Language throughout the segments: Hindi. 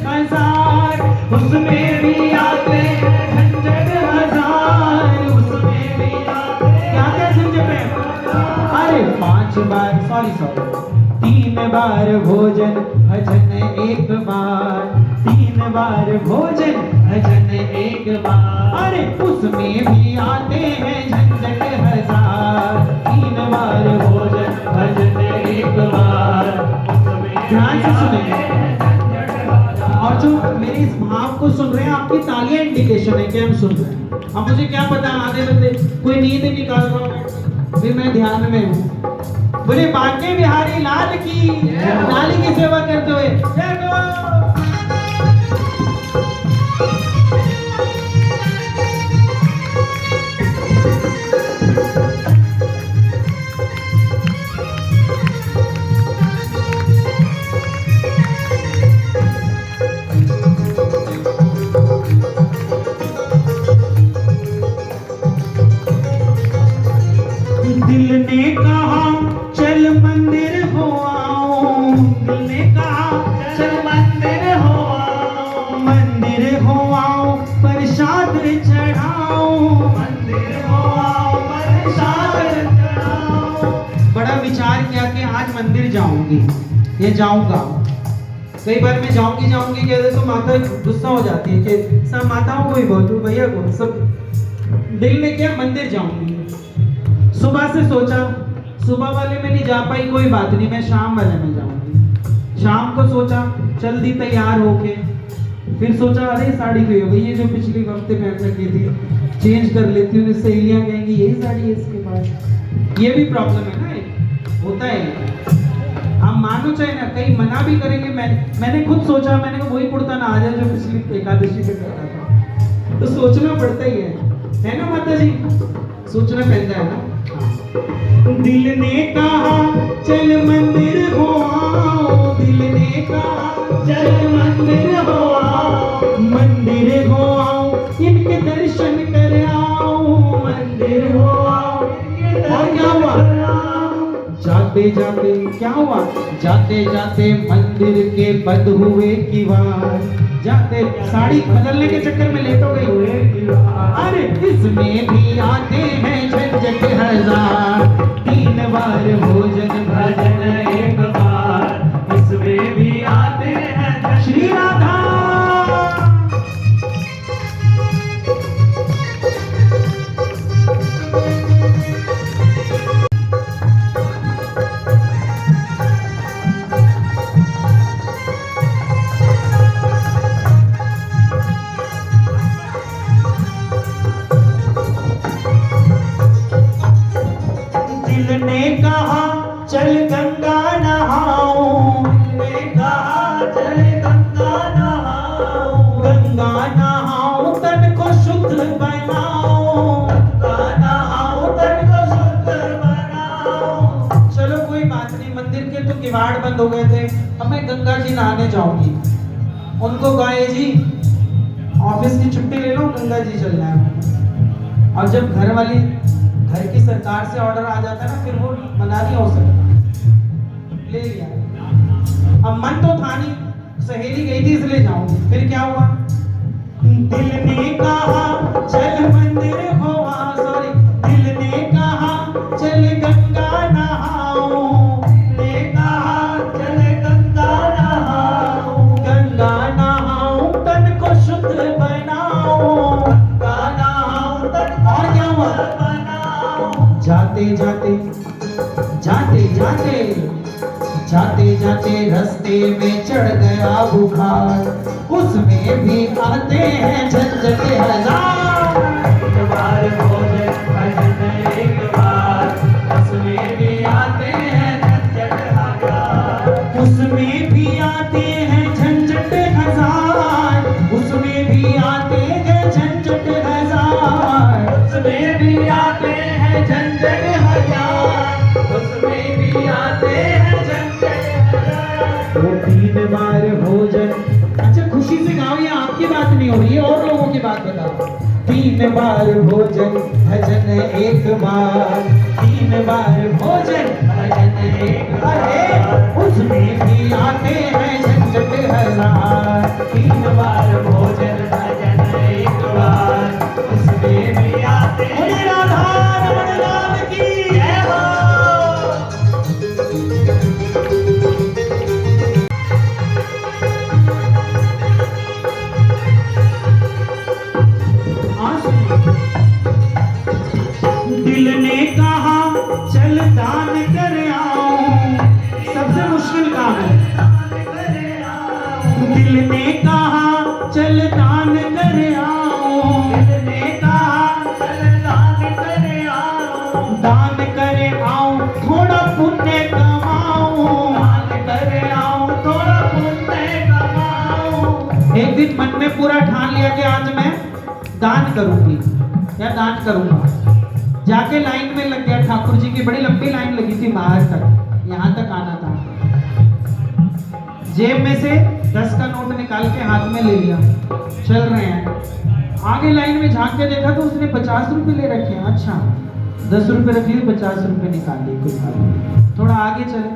हजार, उसमें भी आते हैं झंझट हजार, उसमें भी आते हैं। क्या क्या झंझट है? अरे 5 बार सॉरी 3 बार भोजन भजन एक बार, 3 बार भोजन भजन एक बार, अरे उसमें भी आते हैं झंझट हजार, 3 बार भोजन भजन एक बार, ध्यान से सुनेंगे। और जो मेरे इस भाव को सुन रहे हैं, आपकी तालियां इंडिकेशन है कि हम सुन रहे हैं। अब मुझे क्या पता आधे बंदे कोई नींद निकाल रहा हूं, फिर मैं ध्यान में हूं। बोले बांके बिहारी लाल की, लाली की सेवा करते हुए जय हो। दिल ने कहा चल मंदिर हो आओ, दिल ने कहा चल मंदिर हो आओ, मंदिर हो आओ प्रसाद चढ़ाओ, मंदिर हो आओ प्रसाद चढ़ाओ। बड़ा विचार किया कि आज मंदिर जाऊंगी, ये जाऊंगा। कई बार मैं जाऊंगी कहते तो माता गुस्सा हो जाती है कि सब माताओं को ही बोलूं, भैया को सब। दिल ने किया मंदिर जाऊंगी। सुबह से सोचा, सुबह वाले में नहीं जा पाई, कोई बात नहीं, मैं शाम वाले में जाऊंगी। शाम को सोचा जल्दी तैयार होके, फिर सोचा अरे साड़ी कोई हो गई, ये जो पिछले हफ्ते पहन रखी थी चेंज कर लेती हूँ, सहेलियां कहेंगी यही साड़ी है इसके पास। ये भी प्रॉब्लम है ना, एक होता है। हम मानो चाहे ना, कहीं मना भी करेंगे। मैंने खुद सोचा, मैंने कहा वही कुर्ता ना आ जाए जो पिछली एकादशी पे पहना था। तो सोचना पड़ता ही है ना माता जी, सोचना पड़ता है ना। दिल ने कहा चल मंदिर हो आओ, दिल ने कहा चल मंदिर हो आओ, मंदिर हो आओ इनके दर्शन कर आओ, मंदिर हो आओ। और क्या हुआ? जाते जाते क्या हुआ? जाते जाते मंदिर के बंद हुए किवाड़, जाते साड़ी बदलने के चक्कर में लेट हो गई। अरे इसमें भी आते हैं झंझट हजार, 3 बार भोजन भजन एक बार, इसमें भी आते हैं श्री राधा। दिल ने कहा चल गंगा नहाओ, दिल ने कहा चल गंगा नहाओ, गंगा नहाओ तन को शुद्ध बनाओ, गंगा नहाओ तन को शुद्ध बनाओ। चलो कोई बात नहीं, मंदिर के तो किवाड़ बंद हो गए थे, अब मैं गंगा जी नहाने जाऊंगी। उनको कहा जी ऑफिस की छुट्टी ले लो, गंगा जी चलना है। और जब घर वाली घर की सरकार से ऑर्डर आ जाता है ना, फिर वो मना नहीं हो सकता। ले लिया, अब मन तो था नहीं, सहेली गई थी इसलिए जाऊंगी। फिर क्या हुआ? दिल ने कहा चल मंदिर हो आओ, सॉरी दिल ने कहा चल गंगा नहाओ, दिल ने कहा चल गंगा नहाओ, गंगा नहाओ तन को शुद्ध बनाओ, गंगा नहाओ तन। और क्या हुआ? जाते जाते जाते जाते जाते जाते रास्ते में चढ़ गया बुखार, उसमें भी आते हैं झंझट हजार, 3 बार भोजन भजन एक बार, उसमें भी आते हैं झंझट हजार, उसमें भी आते हैं झंझट हजार, उसमें भी आते हैं झंझट हजार, उसमें भी आते हैं झंझट हजार, उसमें भी आते हैं झंझट हजार। वो 3 बार भोजन, अच्छा खुशी से गाओ, ये आपकी बात नहीं हो रही है, और लोगों की बात बताओ। 3 बार भोजन भजन एक बार, 3 बार भोजन भजन एक बार, उसमें भी आते हैं झंझट हजार। तीन बार भोजन भजन एक बार उसमें भी आते हैं। राधा रमण लाल की जय हो। दिल ने कहा चल दान कर आऊं, सबसे मुश्किल काम है। दिल ने कहा चल दान कर आऊं, दिल ने कहा चल दान कर आऊं, दान कर आऊं थोड़ा पुण्य कमाऊं, दान कर आऊं थोड़ा पुण्य कमाऊं। एक दिन मन में पूरा ठान लिया कि आज मैं दान करूंगी या दान करूंगा। जाके लाइन में लग गया, ठाकुर जी की बड़ी लंबी लाइन लगी थी बाहर तक, यहाँ तक आना था। जेब में से 10 का नोट निकाल के हाथ में ले लिया, चल रहे हैं। आगे लाइन में झांक के देखा तो उसने 50 रुपए ले रखे हैं। अच्छा 10 रुपए रख लिए, 50 रुपए निकाल लिए, कोई बात नहीं। थोड़ा आगे चले,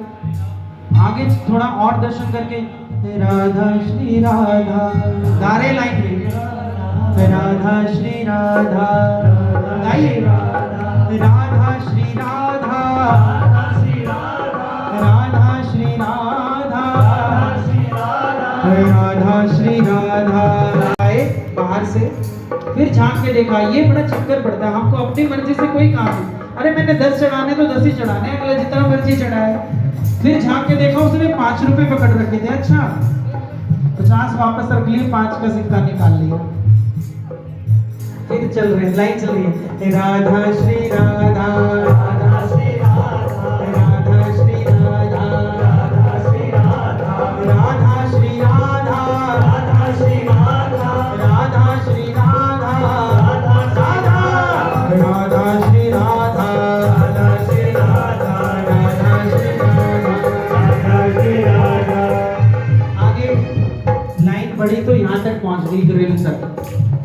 आगे थोड़ा और दर्शन करके राधा श्री राधा गा रहे लाइन में, राधा श्री राधा गाइए, राधा श्री राधा, राधा श्री राधा, राधा श्री राधा, राधा श्री राधा। आए बाहर से, फिर झांक के देखा, ये बड़ा चक्कर पड़ता है हमको, अपनी मर्जी से कोई काम नहीं। अरे मैंने 10 चढ़ाने तो 10 ही चढ़ाने, अगला जितना मर्जी चढ़ाए। फिर झांक के देखा उसने 5 रुपए पकड़ रखे थे। अच्छा 50 वापस रख लिए, 5 का सिक्का निकाल लिया। फिर चल रहे, लाइन चल रही है, राधा श्री राधा, राधा श्री राधा, राधा श्री राधा, राधा श्री राधा, राधा श्री राधा, राधा श्री राधा, राधा श्री राधा, राधा श्री राधा, राधा श्री राधा, राधा श्री राधा। आगे लाइन बढ़ी तो यहाँ तक पहुँच गई, ग्रिल तक।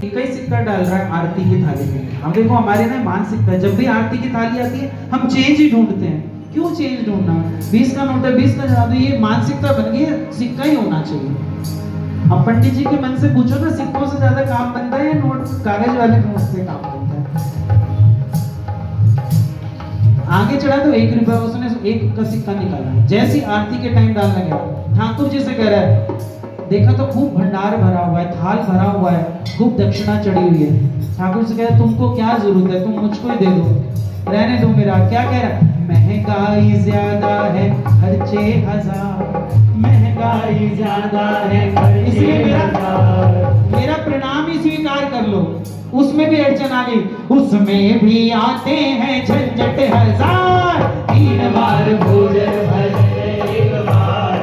कई सिक्का डाल रहा है आरती की थाली में। हम देखो हमारे ना मानसिकता है, जब भी आरती की थाली आती है हम चेंज ही ढूंढते हैं। क्यों चेंज ढूंढना? 20 का नोट है, 20 का चढ़ा दो, ये मानसिकता बन गई है, सिक्का ही होना चाहिए। अब पंडित जी के मन से पूछो ना, सिक्कों से ज्यादा काम बनता है या नोट, कागज वाले नोट से काम बनता है? आगे चढ़ा तो 1 रुपया, उसने 1 का सिक्का निकाला। जैसी आरती के टाइम डालने गया, ठाकुर जी से कह रहा है, देखा तो खूब भंडार भरा हुआ है, थाल भरा हुआ है, खूब दक्षिणा चढ़ी हुई है। ठाकुर से कह रहा तुमको क्या जरूरत है, तुम मुझको ही दे दो, रहने दो मेरा। क्या कह रहा है? महंगाई ज्यादा है, खर्चे हजार, महंगाई ज्यादा है, इसलिए मेरा प्रणाम ही स्वीकार कर लो। उसमें भी अड़चन आ गई, उसमें भी आते हैं झंझट हजार, 3 बार भोजन भजन एक बार,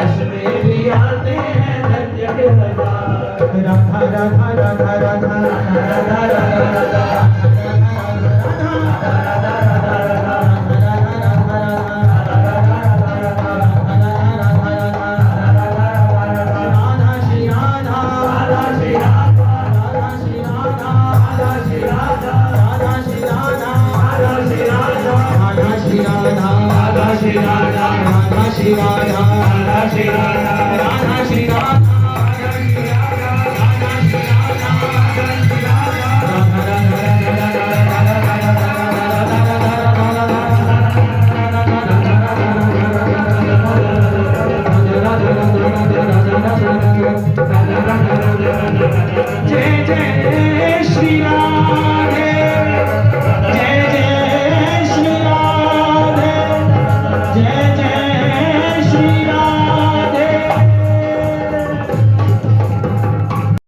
उसमें भी आते हैं झंझट हजार। राधा राधा